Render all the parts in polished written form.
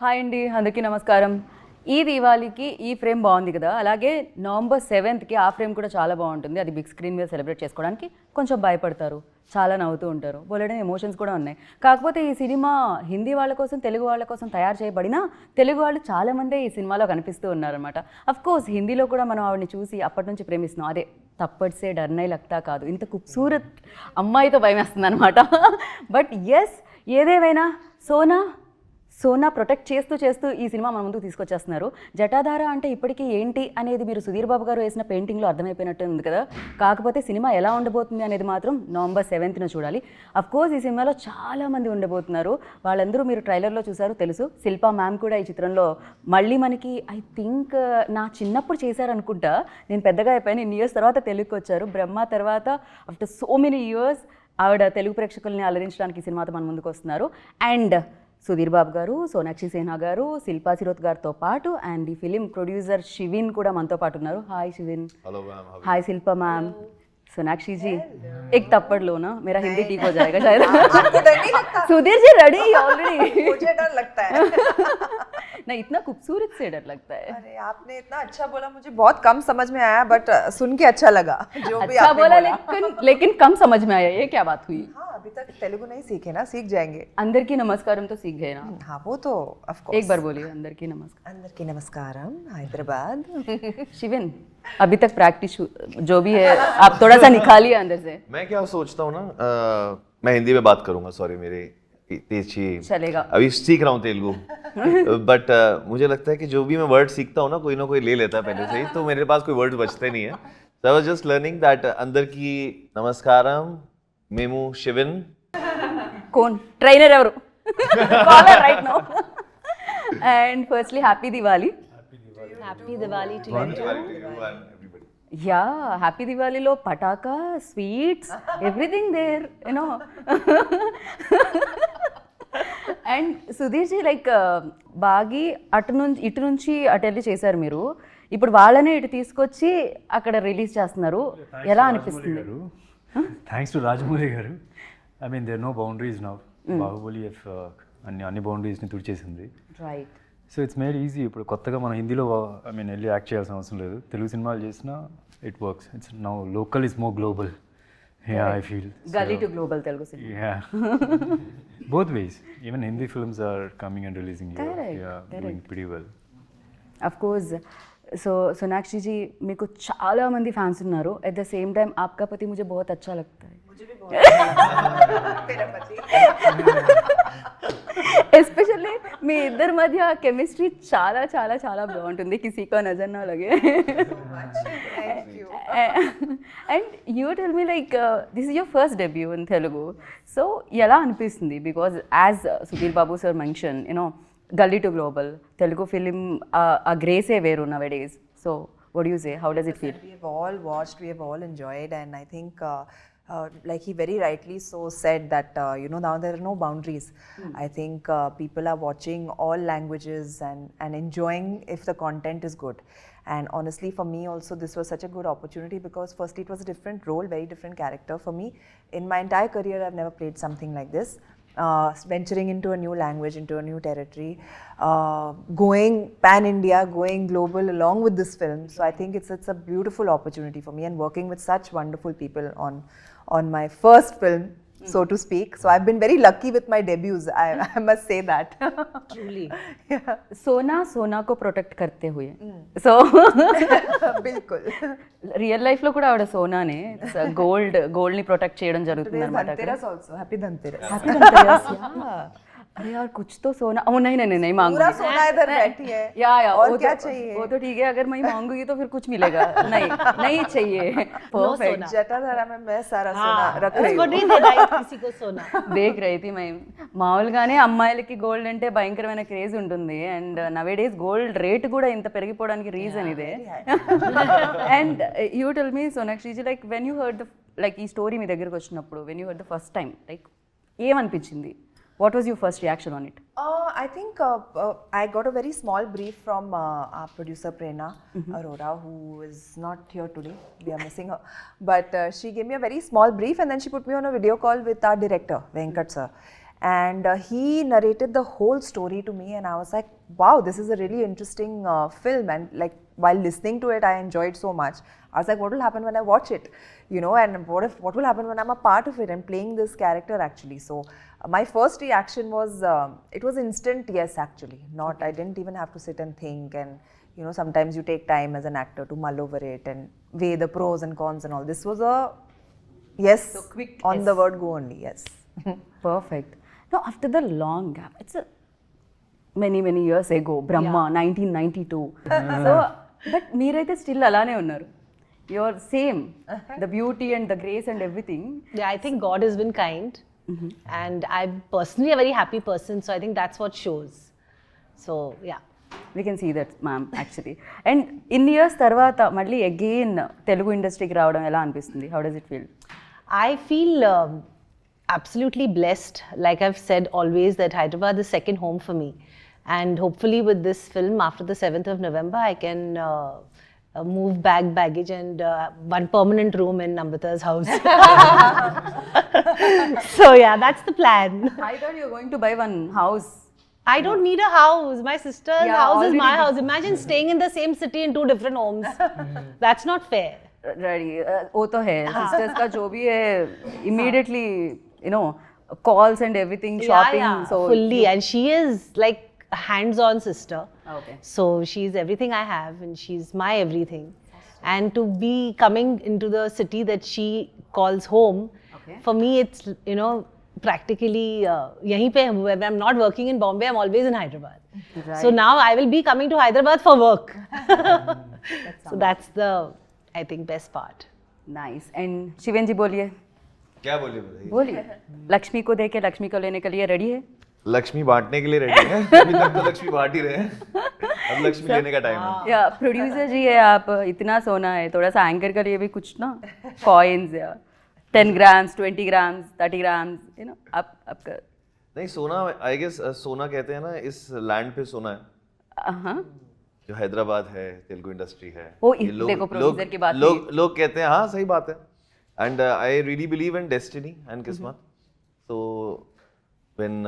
Hi అండి, అందరికీ నమస్కారం. ఈ దీవాళీకి ఈ ఫ్రేమ్ బాగుంది కదా, అలాగే నవంబర్ 7th ఆ ఫ్రేమ్ కూడా చాలా బాగుంటుంది. అది బిగ్ స్క్రీన్ మీద సెలబ్రేట్ చేసుకోవడానికి కొంచెం భయపడతారు, చాలా నవ్వుతూ ఉంటారు, బోలెడని ఎమోషన్స్ కూడా ఉన్నాయి. కాకపోతే ఈ సినిమా హిందీ వాళ్ళ కోసం, తెలుగు వాళ్ళ కోసం తయారు చేయబడినా తెలుగు వాళ్ళు చాలామందే ఈ సినిమాలో కనిపిస్తూ ఉన్నారనమాట. అఫ్కోర్స్ హిందీలో కూడా మనం ఆవిడని చూసి అప్పటి నుంచి ప్రేమిస్తున్నాం. అదే తప్పట్సే డర్నై లగ్తా కాదు, ఇంత ఖూబ్సూరత్ అమ్మాయితో భయం వేస్తుంది అనమాట. బట్ ఎస్, ఏదేమైనా సోనా ప్రొటెక్ట్ చేస్తూ ఈ సినిమా మన ముందుకు తీసుకొచ్చేస్తున్నారు. జటాధార అంటే ఇప్పటికీ ఏంటి అనేది మీరు సుధీర్ బాబు గారు వేసిన పెయింటింగ్లో అర్థమైపోయినట్టు ఉంది కదా. కాకపోతే సినిమా ఎలా ఉండబోతుంది అనేది మాత్రం నవంబర్ 7th చూడాలి. అఫ్కోర్స్ ఈ సినిమాలో చాలామంది ఉండబోతున్నారు. వాళ్ళందరూ మీరు ట్రైలర్లో చూసారు, తెలుసు. శిల్పా మ్యామ్ కూడా ఈ చిత్రంలో మళ్ళీ మనకి ఐ థింక్ నా చిన్నప్పుడు చేశారనుకుంటా, నేను పెద్దగా అయిపోయాను, ఇన్ని ఇయర్స్ తర్వాత తెలుగుకి వచ్చారు. బ్రహ్మ తర్వాత ఆఫ్టర్ సో మెనీ ఇయర్స్ ఆవిడ తెలుగు ప్రేక్షకుల్ని అలరించడానికి ఈ సినిమాతో మన ముందుకు వస్తున్నారు. అండ్ సుధీర్ బాబు గారు, సోనాక్షి సిన్హా గారు, శిల్పా శిరోత్ గారితో పాటు అండ్ ఈ ఫిలిం ప్రొడ్యూసర్ శివిన్ కూడా మనతో పాటు ఉన్నారు. Hi Shivin. Hello ma'am. Hi Shilpa ma'am. Sonakshi ji, एक थप्पड़ लो ना, मेरा हिंदी ठीक हो जाएगा शायद. आपको डर नहीं लगता? Sudhir ji ready already. मुझे डर लगता है. नहीं, इतना खूबसूरत से डर लगता है. अरे आपने इतना अच्छा बोला, मुझे बहुत कम समझ में आया, बट सुन के अच्छा लगा. जो भी अच्छा आपने बोला, बोला. लेकिन कम समझ में आया. ये क्या बात हुई? हाँ, अभी तक तेलुगु नहीं सीखे ना, सीख जाएंगे. अंदर की नमस्कारम तो सीख गए ना. हाँ, वो तो ऑफ कोर्स. एक बार बोलिए, अंदर की नमस्कार. अंदर की नमस्कारम, हैदराबाद. शिविन, अभी तक प्रैक्टिस जो भी है आप थोड़ा सा निकालिए अंदर से. मैं क्या सोचता हूँ ना, मैं हिंदी में बात करूंगा. सॉरी, मेरी तेजी चलेगा. अभी सीख रहा हूँ तेलुगु. बट मुझे लगता है कि जो भी मैं वर्ड सीखता हूँ ना कोई ले लेता है पहले से ही, तो मेरे पास कोई वर्ड बचते नहीं है. So I was just learning that अंदर की नमस्कारम मेमू शिविन. कौन ट्रेनर ఎవరు? Caller right now. And firstly happy Diwali. Happy Diwali to ya, happy దివాళీలో పటాకా, sweets, everything there, you know. And Sudheer ji, like బాగి ఇటు నుంచి అటు వెళ్ళి చేశారు మీరు. ఇప్పుడు వాళ్ళనే ఇటు తీసుకొచ్చి అక్కడ రిలీజ్ చేస్తున్నారు. ఎలా అనిపిస్తుంది? Thanks to Rajamouli garu. I mean there no boundaries now. Baahubali అన్ని బౌండరీస్ని తుడిచేసింది. Right. So it's made easy. ఇప్పుడు కొత్తగా మనం హిందీలో ఐ మీన్ వెళ్ళి యాక్ట్ చేయాల్సిన అవసరం లేదు. తెలుగు సినిమాలు చేసినా it works. It's now local is more global. Ya, I feel gully to global Telugu cinema. Ya, both ways. Even Hindi films are coming and releasing here. Correct, Yeah, doing pretty well. Of course. So Sonakshi ji, మీకు చాలా మంది fans ఉన్నారు. At the same time आपका पति मुझे बहुत अच्छा लगता है. ఎస్పెషల్లీ మీ ఇద్దరి మధ్య కెమిస్ట్రీ చాలా చాలా చాలా బాగుంటుంది. కిసీకో నజర్ నా లగే. And you tell me, like this is your first debut in Telugu. So ఎలా అనిపిస్తుంది? Because as Sudheer Babu sir mention, you know, gully to global Telugu film ఆ గ్రేసే వేరు nowadays. So what do you say? How does it feel? We have all watched, we have all enjoyed, and I think like he very rightly so said that you know, now there are no boundaries. I think people are watching all languages and enjoying if the content is good. And honestly, for me also, this was such a good opportunity because firstly it was a different role, very different character for me. In my entire career I've never played something like this. Venturing into a new language, into a new territory, going pan-India, going global along with this film. So I think it's a beautiful opportunity for me, and working with such wonderful people on my first film, so to speak. So I've been very lucky with my debuts. I must say that. truly. Yeah. सोना को protect करते हुए. So बिल्कुल. Real life లో కూడా ఆవిడ సోనానే gold ని protect చేయడం జరుగుతుంది Today is అనమాట. Dhanteras also. Happy Dhanteras. Happy Dhanteras. अरे यार, कुछ तो सोना. ओ नहीं नहीं नहीं मांगूंगी. पूरा सोना इधर बैठी है. या और वो क्या तो, चाहिए? वो तो ठीक है, अगर मैं मांगूंगी तो फिर कुछ मिलेगा. नहीं नहीं चाहिए. परफेक्ट. जटाधारा में मैं सारा सोना रख रही उसको हूँ. नहीं देना है किसी को सोना. దేఖ్ రही मैं మామూలుగానే అమ్మాయిలకి గోల్డ్ అంటే భయంకరమైన క్రేజ్ ఉంటుంది. అండ్ నవేడేస్ గోల్డ్ రేట్ కూడా ఇంత పెరిగిపోవడానికి రీజన్ ఇదే. And you tell me, Sonakshi ji, like when you heard the, like ఈ స్టోరీ మీ దగ్గరకు వచ్చినప్పుడు when you heard the first time, like ఏమనిపించింది? What was your first reaction on it? I think I got a very small brief from our producer Prerna Arora, who is not here today. We are missing her. But she gave me a very small brief, and then she put me on a video call with our director, Venkat sir. and he narrated the whole story to me, and I was like, wow, this is a really interesting film. And like while listening to it, I enjoyed so much. I was like, what will happen when I watch it, you know, and what will happen when I'm a part of it and playing this character actually. So my first reaction was it was instant yes actually. Not I didn't even have to sit and think, and you know, sometimes you take time as an actor to mull over it and weigh the pros and cons and all. This was a yes, So quick on yes. the word go only. Yes. Perfect. Now, after the long gap, it's a many years ago, Brahma, 1992. So, but మీరైతే still అలానే ఉన్నారు. You're same. The beauty and the grace and everything. Yeah, I think God has been kind. And I'm personally a very happy person, so I think that's what shows. So, yeah. We can see that, ma'am, actually. And ఇన్ని years తర్వాత మళ్ళీ again Telugu ఇండస్ట్రీకి రావడం ఎలా అనిపిస్తుంది? How does it feel? I feel absolutely blessed. Like I've said always, that Hyderabad is second home for me. And hopefully with this film, after the 7th of November, I can move baggage and one permanent room in Namrata's house. So yeah, that's the plan. I thought you were going to buy one house. I don't need a house. My sister's Yeah, house is my already house. Imagine staying in the same city in two different homes. That's not fair. Ready. वो तो है. Sisters का जो भी है, immediately, you know, calls and everything, shopping. Yeah, So fully. And she is like a hands-on sister. Okay. So she's everything I have, and she's my everything. And to be coming into the city that she calls home, Okay. for me it's, you know, practically yahin pe when I'm not working in Bombay, I'm always in Hyderabad. Right. So now I will be coming to Hyderabad for work. So that's the, I think, best part. Nice. And शिवेन जी बोलिए. क्या बोलिए बताइए? बोलिए. लक्ष्मी को देके लक्ष्मी को लेने के लिए रेडी है? लक्ष्मी बांटने के लिए रेडी है। अभी तक तो लक्ष्मी बांट ही रहे हैं। अब लक्ष्मी लेने का टाइम है। या प्रोड्यूसर जी है आप, इतना सोना है, थोड़ा सा एंकर के लिए भी कुछ ना कॉइन्स या 10 grams, 20 grams, 30 grams, you know, आपका नहीं सोना, आई गेस सोना कहते हैं ना, इस लैंड पे सोना है हाँ जो हैदराबाद है, तेलुगु इंडस्ट्री है। वो ये देखो प्रोड्यूसर की बात लोग कहते हैं, हाँ सही बात है। And I really believe in destiny and kismat. So when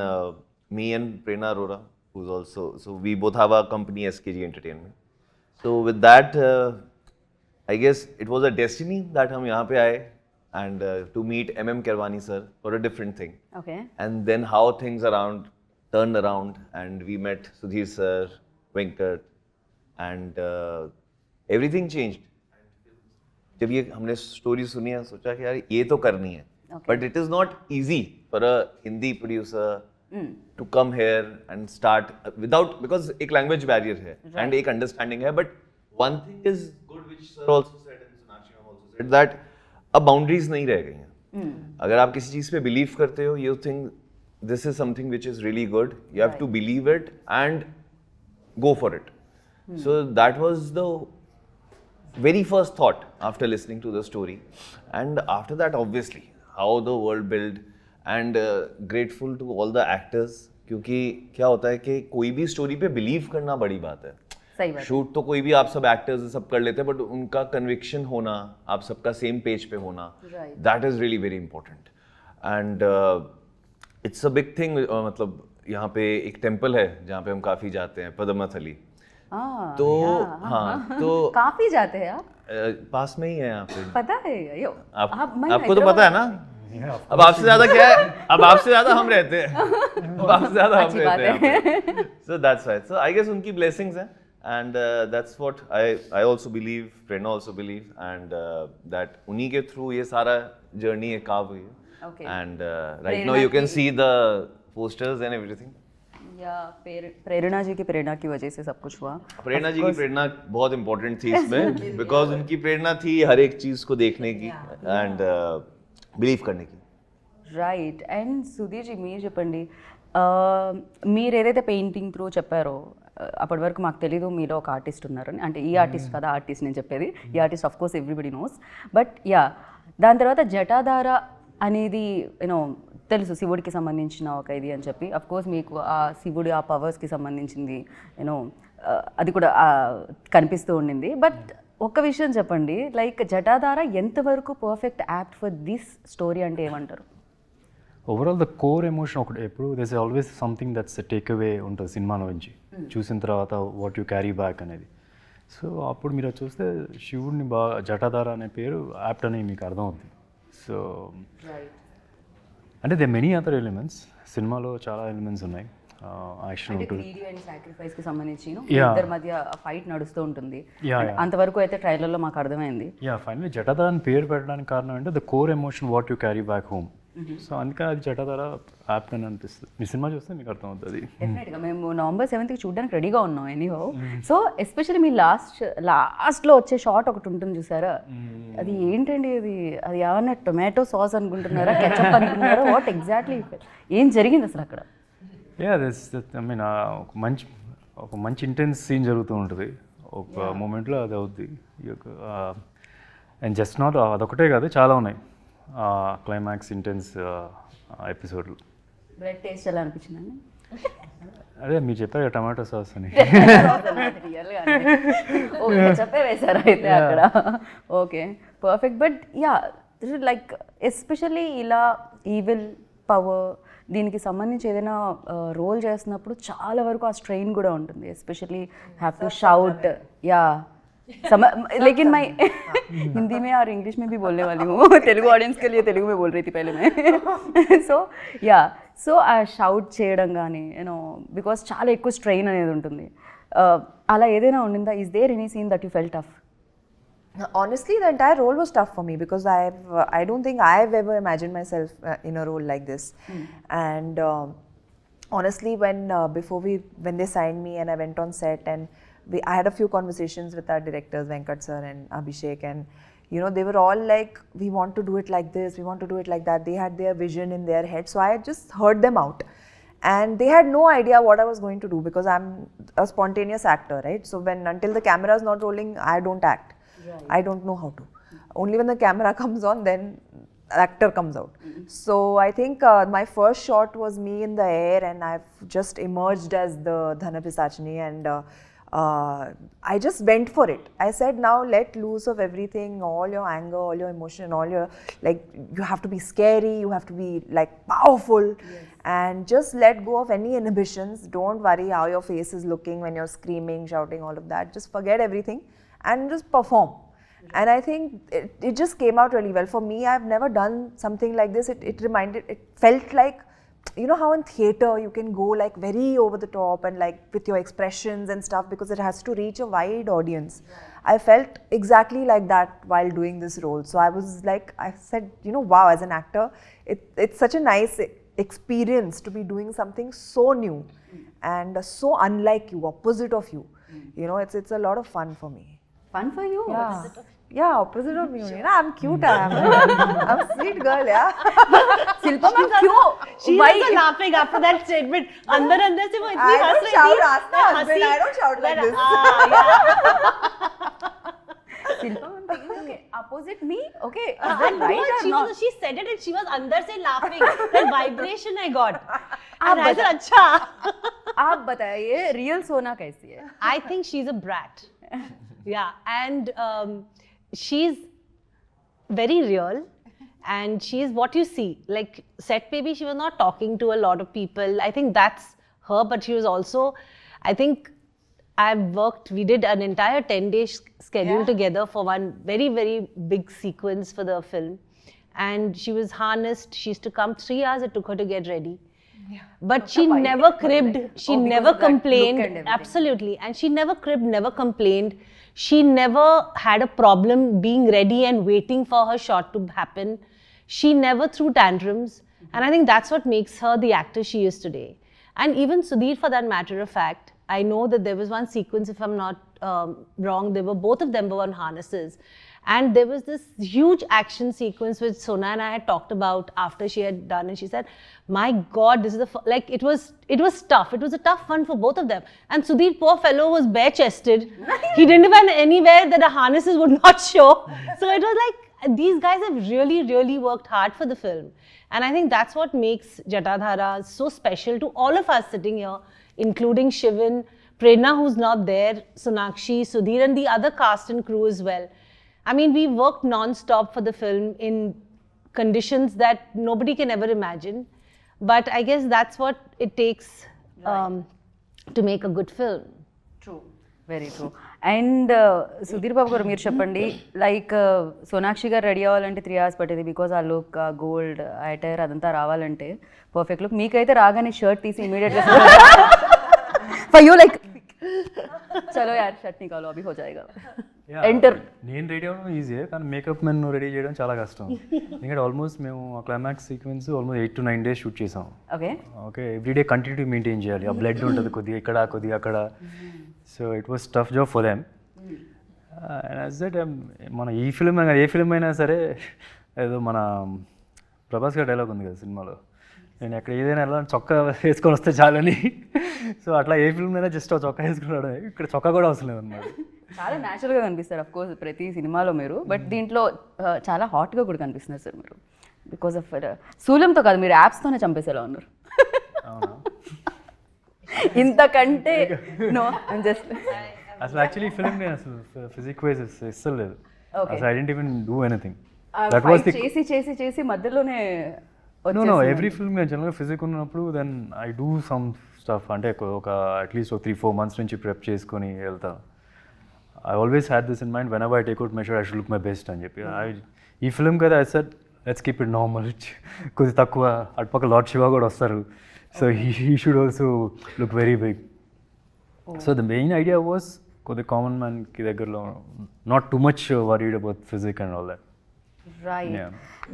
me and Prerna Arora, who is also, so we both have our company SKG Entertainment. So with that, I guess it was a destiny that हम यहाँ पे आए and to meet MM Kirwani sir for a different thing. Okay. And then how things turned around, and we met Sudhir sir, Venkat, and everything changed. जब ये हमने story सुनी है, सोचा कि यार ये तो करनी है, but it is not easy for a Hindi producer to come here and start without, because एक language barrier है and एक understanding है, but one thing is good which sir also said and Sonakshi ma'am also said, that अब boundaries नहीं रह गई हैं। अगर आप किसी चीज पे बिलीव करते हो, you think this is something which is really good, you have to believe it and go for it. So that was the very first thought after listening to the story, and after that obviously how the world built, and grateful to all the actors, क्योंकि क्या होता है कि कोई भी story पे believe करना बड़ी बात है। सही बात। शूट तो कोई भी आप सब एक्टर्स सब कर लेते हैं, बट उनका कन्विक्शन होना, आप सबका सेम पेज पे होना, that is really very important. And it's a big thing. मतलब यहाँ पे एक टेम्पल है जहाँ पे हम काफी जाते हैं, पद्मनाथली। तो हाँ, तो काफी जाते हैं आप? पास में ही है यहाँ पे। पता है यो, आपको तो पता है ना। अब आपसे ज्यादा क्या है, अब आपसे ज्यादा हम रहते हैं, अब आपसे ज्यादा हम रहते हैं। So that's right. So I guess उनकी blessings हैं, and that's what I also believe, Prerna also believe, and that उन्हीं के through ये सारा journey है carve हुई है। Okay. And right now you can see the posters and everything. या प्रेरणा जी की प्रेरणा की वजह से सब कुछ हुआ। प्रेरणा जी की प्रेरणा बहुत इंपॉर्टेंट थी इसमें, बिकॉज उनकी प्रेरणा थी हर एक चीज को देखने की एंड बिलीव करने की। రైట్. అండ్ సుధీర్ జీ మీరు చెప్పండి, మీరు ఏదైతే పెయింటింగ్ త్రూ చెప్పారో అప్పటి వరకు మాకు తెలీదు మీలో ఒక ఆర్టిస్ట్ ఉన్నారని. అంటే ఈ ఆర్టిస్ట్ కదా ఆర్టిస్ట్ నేను చెప్పేది, ఈ artist of course everybody knows. But yeah, దాని తర్వాత జటాధార అనేది యూనో తెలుసు శివుడికి సంబంధించిన ఒక ఇది అని చెప్పి, అఫ్ కోర్స్ మీకు ఆ శివుడి ఆ పవర్స్కి సంబంధించింది యూనో అది కూడా కనిపిస్తూ ఉండింది. బట్ ఒక్క విషయం చెప్పండి, లైక్ జటాధార ఎంతవరకు perfect apt for this story అంటే ఏమంటారు? ఓవరాల్ ద కోర్ ఎమోషన్ ఒకటి ఎప్పుడు this always something that's take away ఉంటుంది సినిమాలో నుంచి చూసిన తర్వాత వాట్ యు క్యారీ బ్యాక్ అనేది. సో అప్పుడు మీరు అది చూస్తే శివుడిని బాగా జటాధార అనే పేరు యాప్ట్ అని మీకు అర్థమవుతుంది. సో అంటే దే మెనీ అదర్ ఎలిమెంట్స్, సినిమాలో చాలా ఎలిమెంట్స్ ఉన్నాయి. యాక్షన్ ఉంటుంది, greedy and sacrifice కి సంబంధించి Yeah. ఇద్దరి మధ్య ఫైట్ నడుస్తూ ఉంటుంది. Yeah, yeah. అంతవరకు అయితే ట్రైలర్లో మాకు అర్థమైంది. యా ఫైనలీ జటాధార అని పేరు పెట్టడానికి కారణం ఏంటంటే the core emotion what you carry back home. So అందుకని అది జటాధార యాప్ట్ అని అనిపిస్తుంది. మీ సినిమా చూస్తే మీకు అర్థమవుతుంది. డెఫినెట్గా మేము November 7th చూడడానికి రెడీగా ఉన్నాం ఎనీహో. సో ఎస్పెషల్లీ మీ లాస్ట్లో వచ్చే షాట్ ఒకటి ఉంటుంది చూసారా, అది ఏంటండి అది ఏమన్నా టొమాటో సాస్ అనుకుంటున్నారా, కెచప్ అనుకుంటున్నారా, వాట్ ఎగ్జాక్ట్లీ ఏం జరిగింది అసలు అక్కడ? యా దిస్ ఐ మీన్ ఒక మంచి ఇంటెన్స్ సీన్ జరుగుతూ ఉంటుంది ఒక మూమెంట్లో, అది అవుద్ది. అండ్ జస్ట్ నాట్ అదొకటే కాదు, చాలా ఉన్నాయి క్లైమాక్స్ ఇంటెన్స్ ఎపిసోడ్లు. బ్రెడ్ టేస్ట్ ఎలా అనిపించిందండి? అదే మీరు చెప్పారు టమాటో సాస్ అని. ఓకే చెప్పే వేశారు అయితే అక్కడ. Okay perfect. But yeah like especially ఇలా ఈవిల్ పవర్ దీనికి సంబంధించి ఏదైనా రోల్ చేస్తున్నప్పుడు చాలా వరకు ఆ స్ట్రెయిన్ కూడా ఉంటుంది. ఎస్పెషల్లీ హ్యావ్ టు షాउट या लेकिन मैं हिंदी में और इंग्लिश में भी बोलने वाली हूँ. तेलुगु ऑडियंस के लिए तेलुगु में बोल रही थी पहले मैं. సో ఆ షౌట్ చేయడం కానీ యూనో బికాస్ చాలా ఎక్కువ స్ట్రెయిన్ అనేది ఉంటుంది. అలా ఏదైనా ఉండిందా? Is there any scene that you felt tough? Honestly, the entire role was tough for me because I don't think I've ever imagined myself in a role like this. And honestly, when they signed me and I went on set and I had a few conversations with our directors Venkat sir and Abhishek, and you know they were all like, we want to do it like this, we want to do it like that. They had their vision in their head, so I just heard them out. And they had no idea what I was going to do because I'm a spontaneous actor, right? So until the camera is not rolling, I don't act. Right. I don't know how to. Only when the camera comes on, then actor comes out. So I think my first shot was me in the air and I've just emerged as the Dhana Pisachini, and I just went for it. I said, now let loose of everything, all your anger, all your emotion, all your, like, you have to be scary, you have to be like powerful. Yes. And just let go of any inhibitions. Don't worry how your face is looking when you're screaming, shouting, all of that. Just forget everything and just perform. And I think it just came out really well. For me, I've never done something like this. It felt like, you know how in theatre you can go like very over the top and like with your expressions and stuff because it has to reach a wide audience. Yeah. I felt exactly like that while doing this role. So I was like, I said, you know, wow, as an actor, it's such a nice experience to be doing something so new and so unlike you, opposite of you. You know, it's a lot of fun for me. Fun for you? Yeah, opposite of me. You know, I'm cute. I'm a sweet girl, yeah. Silpa ma'am, क्यों? She was laughing after that statement. अंदर से वो इतनी हंस रही थी. I don't shout like this. Silpa ma'am, okay, opposite me, okay. And right, she said it and she was अंदर से laughing. That vibration I got. And I said, अच्छा. आप बताइए, real सोना कैसी है? I think she's a brat. Yeah, and she's very real, and she's what you see. Like set baby, she was not talking to a lot of people. I think that's her, but she was also, I think we did an entire 10-day schedule together for one very, very big sequence for the film. And she was harnessed. She used to come 3 hours, it took her to get ready. Yeah. But she never cribbed, she never complained. Absolutely. And she never cribbed, never complained. She never had a problem being ready and waiting for her shot to happen. She never threw tantrums. And I think that's what makes her the actor she is today. And even Sudhir, for that matter of fact, I know that there was one sequence, if I'm not wrong, both of them were on harnesses. And there was this huge action sequence which Sona and I had talked about after she had done, and she said, my God, this is like, it was tough. It was a tough one for both of them. And Sudhir, poor fellow, was bare-chested. He didn't even anywhere that the harnesses would not show. So it was like, these guys have really, really worked hard for the film. And I think that's what makes Jatadhara so special to all of us sitting here, including Shivan, Prerna, who's not there, Sonakshi, Sudhir, and the other cast and crew as well. I mean, we worked non-stop for the film in conditions that nobody can ever imagine. but I guess that's what it takes to make a good film. Very true. And Sudheer Babu garu మీరు చెప్పండి, like Sonakshi గారు ready అవ్వాలంటే 3 hours పట్టేది, because ఆ look, ఆ gold attire అదంతా రావాలంటే perfect look. మీకైతే రాగానే షర్ట్ తీసి ఇమీడియట్గా ఫర్ యూ లైక్ చలో యార్ షర్ట్ నికాలో అభి హో జాయేగా ఎంటర్. నేను రెడీ అవ్వడం ఈజీయే, కానీ మేకప్ మెన్ రెడీ చేయడం చాలా కష్టం. ఎందుకంటే ఆల్మోస్ట్ మేము ఆ climax sequence almost 8 to 9 days shoot చేసాం. ఓకే ఎవ్రీడే కంటిన్యూటీ మెయింటైన్ చేయాలి. ఆ బ్లడ్ ఉంటుంది కొద్దిగా ఇక్కడ కొద్దిగా అక్కడ. So it was tough job for them. And as that మన ఈ ఫిల్మ్ ఏ ఫిల్మ్ అయినా సరే, ఏదో మన ప్రభాస్ గారి డైలాగ్ ఉంది కదా సినిమాలో, నేను ఎక్కడ ఏదైనా ఎలా చొక్కా వేసుకొని వస్తే చాలని. సో అట్లా ఏ ఫిల్మ్ అయినా జస్ట్ చొక్కా వేసుకున్నాడు, ఇక్కడ చొక్కా కూడా అవసరం లేదన్నమాట. చాలా న్యాచురల్గా కనిపిస్తారు అఫ్ కోర్స్ ప్రతి సినిమాలో మీరు, బట్ దీంట్లో చాలా హాట్గా కూడా కనిపిస్తున్నారు సార్ మీరు. బికాస్ ఆఫ్ శూలంతో కాదు, మీరు యాప్స్తోనే చంపేసేలా ఉన్నారు. ఇంతకంటే నో జస్ట్ అసలు యాక్చువల్లీ ఫిల్మ్ నేను అసలు ఫిజిక్ వైజ్ ఇస్తలేదు లేదు, అసలు I didn't even do anything. That was the చేసి చేసి చేసి మధ్యలోనే నో ఎవ్రీ ఫిల్మ్ నేను జనరల్గా ఫిజిక్ ఉన్నప్పుడు then I do some stuff, అంటే ఒక అట్లీస్ట్ ఒక 3-4 months నుంచి ప్రెప్ చేసుకొని వెళ్తాను. I always had this in mind, whenever I take out measure, I should look my best అని చెప్పి. ఈ ఫిల్మ్ కదా I said, let's keep it normal. కొద్ది తక్కువ, అటుపక్క లార్డ్ శివ కూడా వస్తారు, so he should also look very big. So the main idea was కొద్ది కామన్ మ్యాన్కి దగ్గరలో, not too much worried about physics and all that. Right.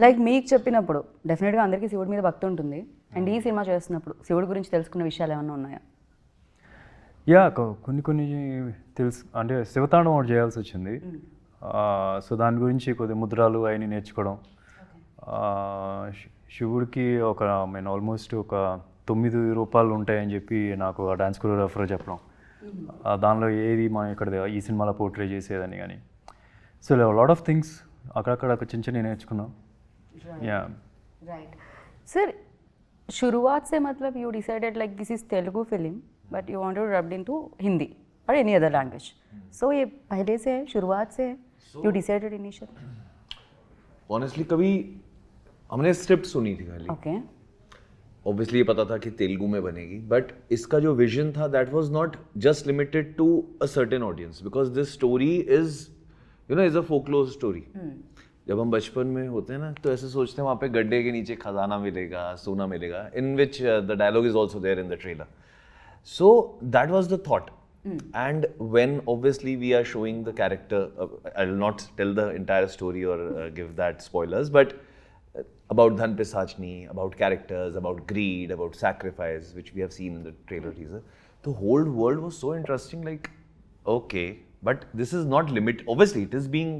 Like మీకు చెప్పినప్పుడు డెఫినెట్గా అందరికీ శివుడి మీద భక్తి ఉంటుంది, అండ్ ఈ సినిమా చేస్తున్నప్పుడు శివుడి గురించి తెలుసుకున్న విషయాలు ఏమైనా ఉన్నాయా? యా కొన్ని తెలుసు, అంటే శివతాండం ఒకటి చేయాల్సి వచ్చింది. సో దాని గురించి కొద్ది ముద్రాలు అవన్నీ నేర్చుకోవడం. శివుడికి ఒక ఆల్మోస్ట్ ఒక 9 రూపాలు ఉంటాయని చెప్పి నాకు ఆ డాన్స్ కొరియోగ్రాఫర్ చెప్పడం, దానిలో ఏది మనం ఇక్కడ ఈ సినిమాలో పోర్ట్రే చేసేదని కానీ. సో లాట్ ఆఫ్ థింగ్స్ అక్కడక్కడ చిన్న చిన్న నేర్చుకున్నాం. Yeah right. सर शुरुआत से मतलब you decided like this is Telugu film but you wanted to rub into Hindi or any other language. So ये पहले से है, शुरुआत से है, you decided initially? ऑनेस्टली कभी हमने स्क्रिप्ट सुनी थी खाली. Okay. ऑब्वियसली ये पता था कि तेलुगु में बनेगी, बट इसका जो विजन था that was not just limited to a certain audience, because this story is is a folklore story. जब हम बचपन में होते हैं ना तो ऐसे सोचते हैं वहाँ पे गड्ढे के नीचे खजाना मिलेगा, सोना मिलेगा, in which the dialogue is also there in the trailer. So that was the thought. And when obviously we are showing the character, I will not tell the entire story or give that spoilers, but about Dhan Pisachni, about characters, about greed, about sacrifice, which we have seen in the trailer teaser. The whole world was so interesting, like, okay, but this is not limit. Obviously, it is being,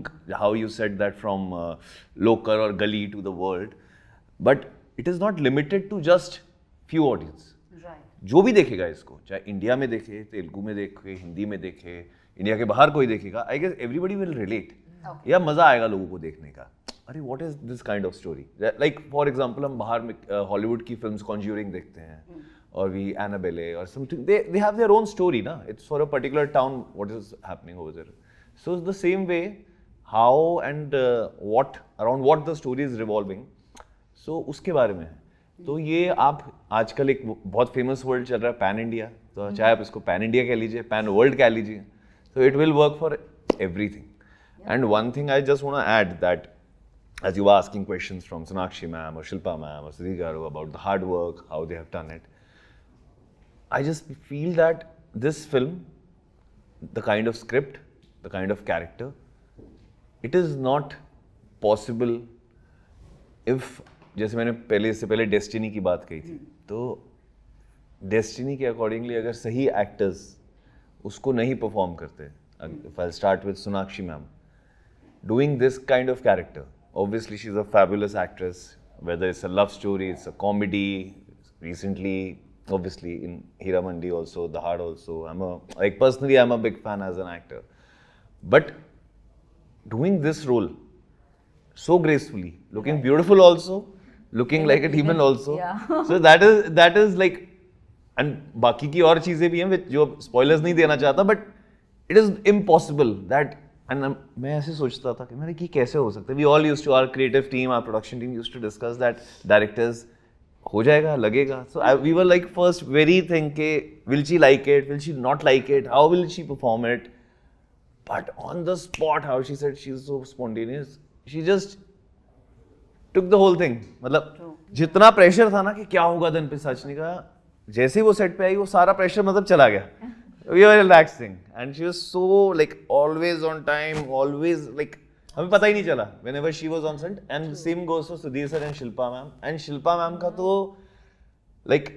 how you said that, from local or gully to the world, but it is not limited to just few audience. जो भी देखेगा इसको, चाहे India में देखे, तेलुगु में देखे, हिंदी में देखे, इंडिया के बाहर कोई देखेगा, I guess everybody will relate. या मजा आएगा लोगों को देखने का. अरे what is this kind of story. Like for example हम बाहर में हॉलीवुड की फिल्म्स कॉन्ज्यूरिंग देखते हैं, और वी एनाबेले और something, they have their own story ना. It's for a particular town what is happening over there. So the same way how and what around what the story is revolving, so उसके बारे में है. तो ये आप आजकल एक बहुत फेमस वर्ड चल रहा है पैन इंडिया, तो चाहे आप इसको पैन इंडिया कह लीजिए, पैन वर्ल्ड कह लीजिए, so it will work for everything. And one thing I just want to add, that as you were asking questions from Sonakshi ma'am or Shilpa ma'am or Sudhir garu about the hard work, how they have done it, I just feel that this film, the kind of script, the kind of character, it is not possible if, जैसे मैंने इससे पहले destiny की बात कही थी, तो destiny के अकॉर्डिंगली अगर सही एक्टर्स उसको नहीं परफॉर्म करते, if I start with Sonakshi ma'am doing this kind of character, obviously she is a fabulous actress, whether it's a love story, it's a comedy, recently obviously in Hiramandi also, The Hard also, personally I'm a big fan as an actor, but doing this role so gracefully, looking beautiful also, looking like a demon also. So that is like, and बाकी की और चीजें भी हैं जो spoilers नहीं देना चाहता, but it is impossible that, and मैं ऐसे सोचता था कि मेरे ये कैसे हो सकता है. We all used to, our creative team, our production team used to discuss that directors हो जाएगा, लगेगा. So we were like first very thinking, will she like it? Will she not like it? How will she perform it? But on the spot, how she said she's so spontaneous. She just took the whole thing. मतलब जितना pressure था ना कि क्या होगा दिन पे सचनी का, जैसे ही वो सेट पे आई वो सारा प्रेशर मतलब चला गया. We were relaxing and she was so like always on time, always like हमें पता ही नहीं चला whenever she was on set. And same goes for Sudhir sir and Shilpa ma'am. And Shilpa ma'am का तो like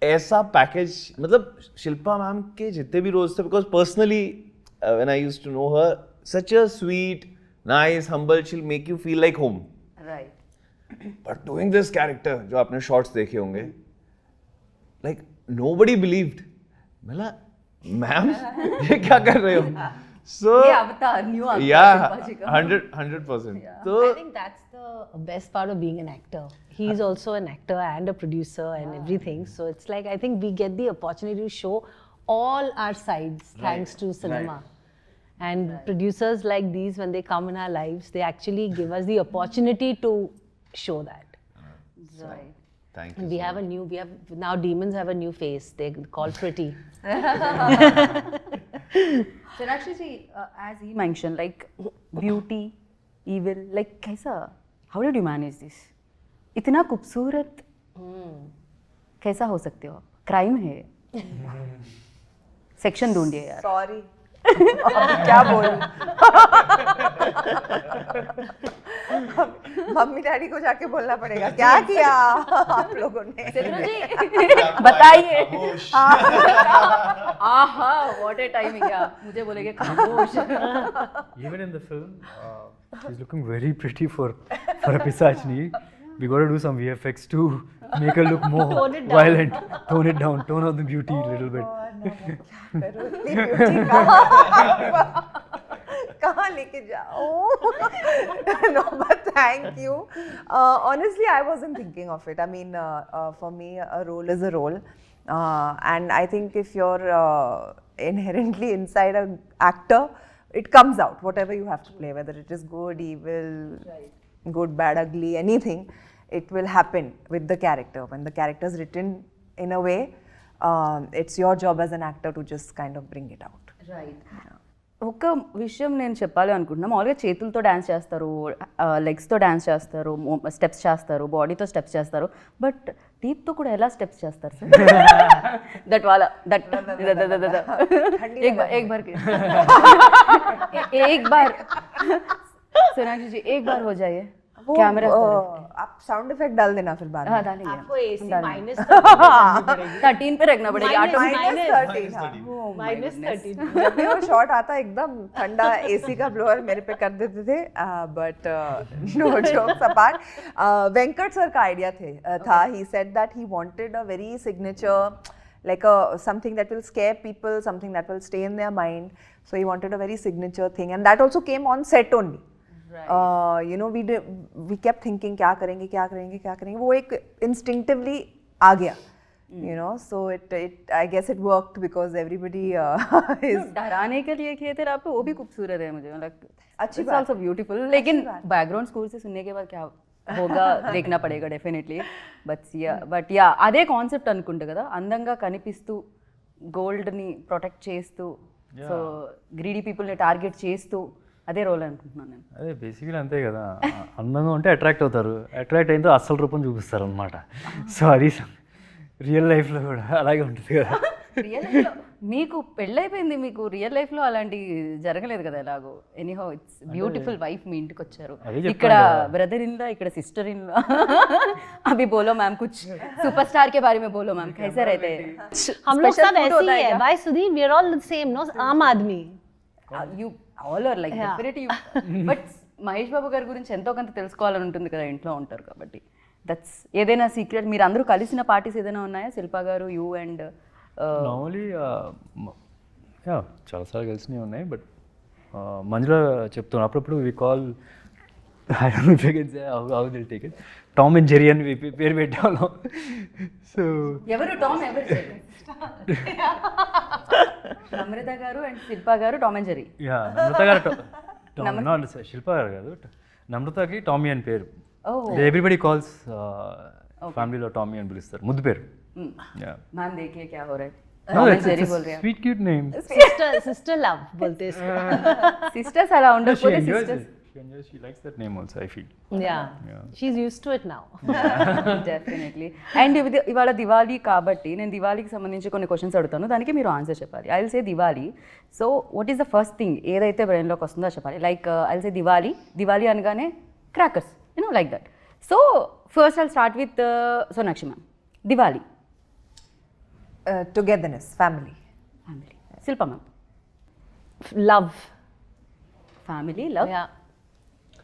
ऐसा package, मतलब Shilpa ma'am के जितने भी रोल्स थे, because personally when I used to know her, such a sweet, nice, humble, she'll make you feel like home. Right. But doing this character, जो आपने शॉर्ट्स देखे होंगे, like nobody believed. मला मैम ये क्या कर रहे हो? So ये अवतार न्यू अवतार yeah, शिल्पा जी का. 100%. So I think that's the best part of being an actor. He's also an actor and a producer and everything. So it's like, I think we get the opportunity to show all our sides thanks to cinema. And producers like these, when they come in our lives, they actually give us the opportunity to show that. Right. thank And you. we have now demons have a new face. They're called pretty. Sonakshi ji, as he mentioned, like beauty, evil, like कैसा? How did you manage this? इतना खूबसूरत कैसा हो सकते हो आप? Crime है. Section ढूंढिए यार. Sorry. अब क्या बोलूं? मम्मी डैडी को जाके बोलना पड़ेगा क्या किया आप लोगों ने. बताइए. आहा, what a timing यार. मुझे बोलेंगे खामोश. Even in the film, she's looking very pretty for a Pisachni. We got to do some VFX to make her look more violent. Tone it down. Tone out the beauty a little bit. कहाँ लेके जाओ? No, but thank you. Honestly, I wasn't thinking of it. I mean, for me, a role is a role, and I think if you're inherently inside an actor, it comes out. Whatever you have to play, whether it is good, evil, good, bad, ugly, anything, it will happen with the character. When the character is written in a way, it's your job as an actor to just kind of bring it out. Right. ఒక విషయం నేను చెప్పాలి అనుకుంటున్నా. మామూలుగా చేతులతో dance చేస్తారు, లెగ్స్తో dance చేస్తారు, steps చేస్తారు, బాడీతో స్టెప్స్ చేస్తారు, బట్ టీత్తో కూడా ఎలా స్టెప్స్ చేస్తారు సార్? దట్ వాలా దట్ एक बार एक बार सोनाक्षी जी एक बार हो जाइए. कैमरा आप साउंड इफेक्ट डाल देना फिर बाद में. हाँ डालेंगे. आपको AC minus 13 पे रखना पड़ेगा. minus 13. जब भी वो शॉट आता एकदम ठंडा एसी का ब्लोअर मेरे पे कर देते थे. But no jokes apart, Venkat sir का आइडिया था. He said that he wanted a very signature, like something that will scare people, something that will stay in their mind. So he wanted a very signature thing, and that also came on set only. You know, we kept thinking क्या करेंगे. वो एक instinctively आ गया. You know, so I guess it worked because everybody is. डराने के लिए किए थे आप, वो भी खूबसूरत है मुझे मतलब. अच्छी It's बात. also beautiful. लेकिन बैकग्राउंड स्कोर से सुनने के बाद क्या होगा देखना పడేగా డెఫినెట్లీ. బట్ యా అదే కాన్సెప్ట్ అనుకుంటా కదా, అందంగా కనిపిస్తూ గోల్డ్ని ప్రొటెక్ట్ చేస్తూ, సో గ్రీడీ పీపుల్ని టార్గెట్ చేస్తూ అదే రోల్ అనుకుంటున్నాను నేను. అదే బేసిక్గా అంతే కదా, అందంగా ఉంటే అట్రాక్ట్ అవుతారు, అట్రాక్ట్ అయిన అసలు రూపం చూపిస్తారు అనమాట. సో అది రియల్ లైఫ్లో కూడా అలాగే ఉంటుంది కదా. రియల్ లైఫ్లో మీకు పెళ్ళైపోయింది, మీకు రియల్ లైఫ్లో అలాంటి జరగలేదు కదా ఎలాగో. ఎనీహౌ ఇట్స్ బ్యూటిఫుల్ వైఫ్ మీ ఇంటికి వచ్చారు, ఇక్కడ బ్రదర్ ఇన్ లా, ఇక్కడ సిస్టర్ ఇన్ లా. अभी बोलो मैम कुछ सुपरस्टार के बारे में बोलो मैम, कैसे रहते हैं? हम लोग सब ऐसे ही है. Why Sudhir? We are all the same, no? आम आदमी. You all are like definitely. But Mahesh Babu గారి గురించి ఎంతో కొంత తెలుసుకోవాలని ఉంటుంది కదా, ఇంట్లో ఉంటారు కాబట్టి. దట్స్ ఏదైనా సీక్రెట్? మీరు అందరూ కలిసిన పార్టీస్ ఏదైనా ఉన్నాయా? శిల్పా గారు, యూ అండ్ నార్మలీ చాలాసార్లు కలిసినవి ఉన్నాయి. బట్ మంజులా చెప్తున్నాను అప్పుడప్పుడు we call, I don't know if I can say how they'll take it, Tom and Jerry అని పేరు పెట్టేవాళ్ళం. సో ఎవరు టామ్ ఎవరు జెర్రీ? నమ్రత గారు అండ్ శిల్పా గారు Tom and Jerry. Yeah, Namrata గారు శిల్పా గారు కాదు, నమ్రతకి టామీ అని పేరు. ఎవ్రీబడి కాల్స్ ఫ్యామిలీలో టామీ అని పిలుస్తారు, ముద్దు పేరు. मैम देखिए क्या हो रहा है, Tom and Jerry बोल रहे हैं. Sweet cute name. sister love bolte isko. Sisters అలా ఉండకపోతే sisters. She likes that name also, I feel. Yeah, she's used to it now. Definitely. And ఇవాళ దివాళీ కాబట్టి నేను దివాళీకి సంబంధించి కొన్ని క్వశ్చన్స్ అడుగుతాను, దానికి మీరు ఆన్సర్ చెప్పాలి. I will say Diwali. So what is the first thing ఏదైతే బ్రెయిన్లోకి వస్తుందో చెప్పాలి. Like I will say Diwali అనగానే crackers, like that. So first I'll start with Sonakshi ma'am. Diwali. Togetherness, family. Family. Shilpa ma'am. Love. Family, love. Yeah.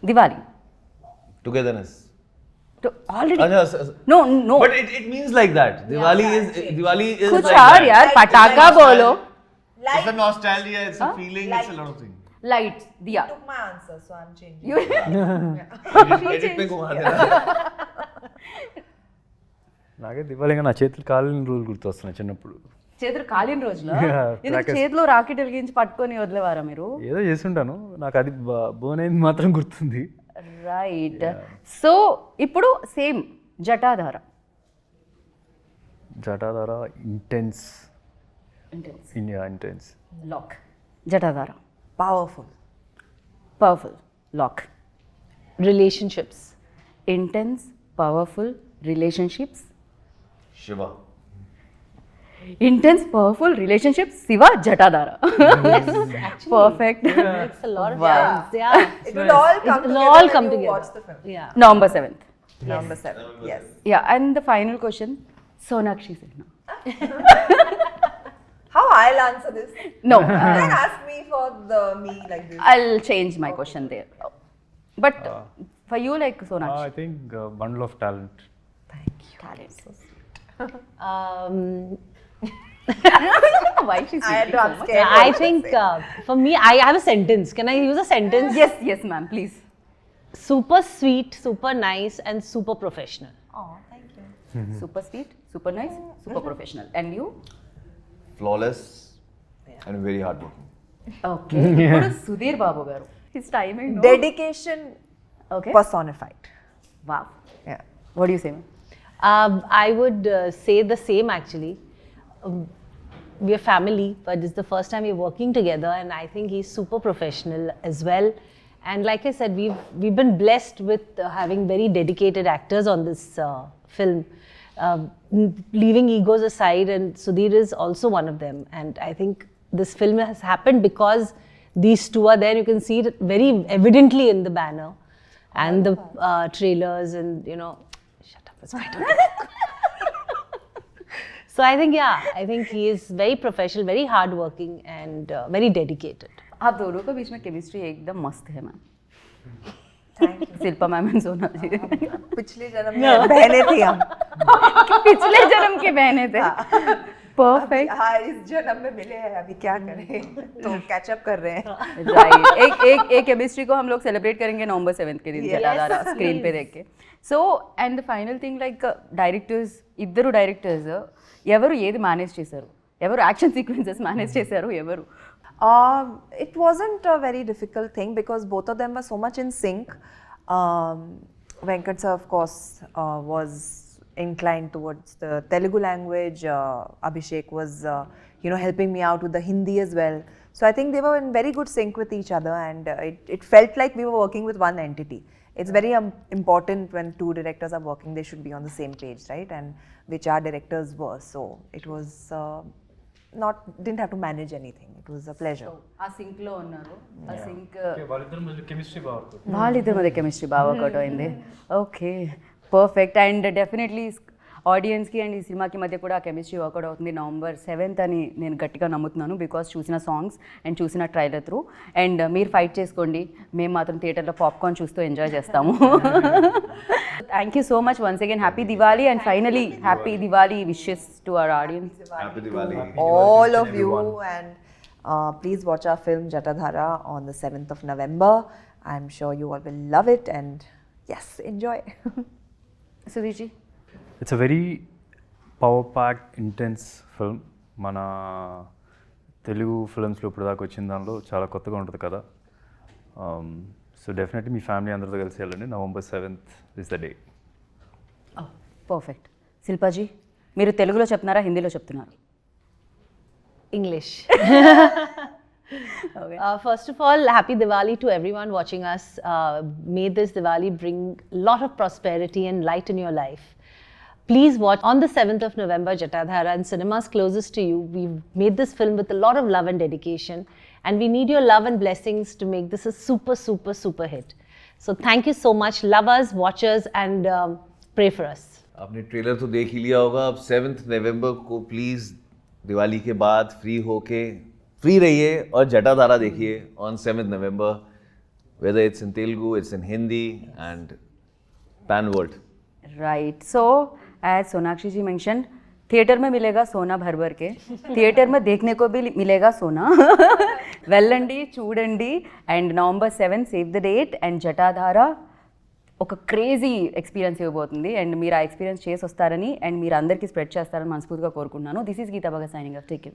Diwali. Togetherness. Already No, no no but it means like that. Diwali is कुछ like और that. यार, पटाखा बोलो. It's a nostalgia, it's a feeling, it's a lot of things. Lights, दिया. Took my answer, so I'm changing. You Edit पे घुमा देना. నాకే దివాళీగా నా చేతులు కాలిన రోజులు గుర్తొస్తున్నాయి చిన్నప్పుడు. చేతులు కాలిన రోజులో Yeah, ఎందుకు crackers. చేతిలో రాకెట్ వెలిగించి పట్టుకొని వదిలేవారా మీరు? ఏదో చేస్తుంటాను, నాకు అది బోన్ అయింది మాత్రం గుర్తుంది. రైట్. సో ఇప్పుడు same Jatadhara. Jatadhara intense. Intense. India intense. Lock. Jatadhara. Powerful. Powerful. Lock. Relationships. Intense, powerful, relationships. Shiva. Intense, powerful, relationships, Shiva, Jatadhara. Perfect. It's a lot of things. Yeah. It will all come It'll together all when come you together. watch the film. Yeah. November 7th. Number 7. Yes. Yeah, and the final question, Sonakshi Sinha. How I'll answer this? No. You can ask me for me like this. I'll change my question there. But for you, like Sonakshi. I think bundle of talent. Talent. Um, Why she's I had to speaking so much? upscale. I think for me, I have a sentence. Can I use a sentence? Yes, yes, ma'am, please. Super sweet, super nice, and super professional. Oh, thank you. Super sweet, super nice, super professional. And you? Flawless and very hardworking. Okay. ఇప్పుడు సుధీర్ బాబు గారు. His timing, no? Dedication Okay. personified. Wow. Yeah. What do you say, ma'am? I would say the same actually. We are family, but this is the first time we're working together, and I think he's super professional as well. And like I said, we've been blessed with having very dedicated actors on this film. Leaving egos aside, and Sudhir is also one of them. And I think this film has happened because these two are there. You can see it very evidently in the banner and the trailers, and shut up, it's my turn. So I think he is very professional, very hardworking, and very dedicated. आप दोनों के बीच में chemistry एकदम मस्त है, ma'am. Thank you. Shilpa ma'am and सोना जी. पिछले जन्म में बहनें थी हम. पिछले जन्म के बहने थे. परफेक्ट. हाँ, इस जन्म में मिले हैं, अभी क्या करें? तो कैचअप कर रहे हैं. राइट. एक केमिस्ट्री को हम लोग सेलिब्रेट करेंगे नवंबर 7th के दिन जटाधारा स्क्रीन पे देख के. So and the final thing, like directors, ఇద్దరు డైరెక్టర్స్ ఎవరు ఏది మేనేజ్ చేశారు? ఎవరు యాక్షన్ సీక్వెన్సెస్ మేనేజ్ చేశారు? ఎవరు? It wasn't a very difficult thing because both of them were so much in sync. Venkat sir, of course, was inclined towards the Telugu language. Abhishek was, helping me out with the Hindi as well. So I think they were in very good sync with each other, and it felt like we were working with one entity. It's very important when two directors are working, they should be on the same page, right? And which our directors were. So it was didn't have to manage anything. It was a pleasure. ఆ sync లో ఉన్నారు. ఆ sync వాళ్ళిద్దరి మధ్య chemistry బాగుంటుంది. వాళ్ళిద్దరి మధ్య chemistry బాగా వర్కౌట్ అయింది. Okay, perfect. అండ్ డెఫినెట్లీ ఆడియన్స్కి అండ్ ఈ సినిమాకి మధ్య కూడా ఆ కెమిస్ట్రీ వర్కౌట్ అవుతుంది నవంబర్ 7th అని నేను గట్టిగా నమ్ముతున్నాను, బికాస్ చూసిన సాంగ్స్ అండ్ చూసిన ట్రైలర్ త్రూ. అండ్ మీరు ఫైట్ చేసుకోండి, మేము మాత్రం థియేటర్లో పాప్కార్న్ చూస్తూ ఎంజాయ్ చేస్తాము. Thank you so much once again. Happy Diwali, and finally happy Diwali wishes to our audience. Happy Diwali. All of you, and please watch our film Jatadhara on the 7th of November. I'm sure you all will love it, and yes, enjoy. Sudheer ji. It's a very power packed intense film. మన తెలుగు ఫిల్మ్స్లో ఇప్పుడు దాకా వచ్చిన దానిలో చాలా కొత్తగా ఉంటుంది కదా. So definitely మీ family అందరితో కలిసి వెళ్ళండి. November 7th is the day. Perfect. Shilpa ji మీరు తెలుగులో చెప్తున్నారా హిందీలో చెప్తున్నారు? English. First of all, happy Diwali to everyone watching us. May this Diwali bring a lot of prosperity and light in your life. Please watch on the 7th of November, Jatadhara, in cinemas closest to you. We've made this film with a lot of love and dedication, and we need your love and blessings to make this a super, super, super hit. So thank you so much. Love us, watch us, and pray for us. आपने trailer तो देख ही लिया होगा. अब 7th नवंबर को please Diwali के बाद free होके फ्री रहिए और जटाधारा देखिए on 7th November, whether it's in Telugu, it's in Hindi and pan world. Right. So as Sonakshi ji mention, theatre में मिलेगा सोना भर भर के, थिएटर में देखने को भी मिलेगा सोना. వెళ్ళండి చూడండి. And November 7 save the date. And Jatadhara ఒక క్రేజీ ఎక్స్పీరియన్స్ ఇవ్వబోతుంది. అండ్ మీరు ఆ ఎక్స్పీరియన్స్ చేసి వస్తారని అండ్ మీరు అందరికీ స్ప్రెడ్ చేస్తారని మనస్ఫూర్తిగా కోరుకుంటున్నాను. This is Geeta Bhagat signing off. Take care.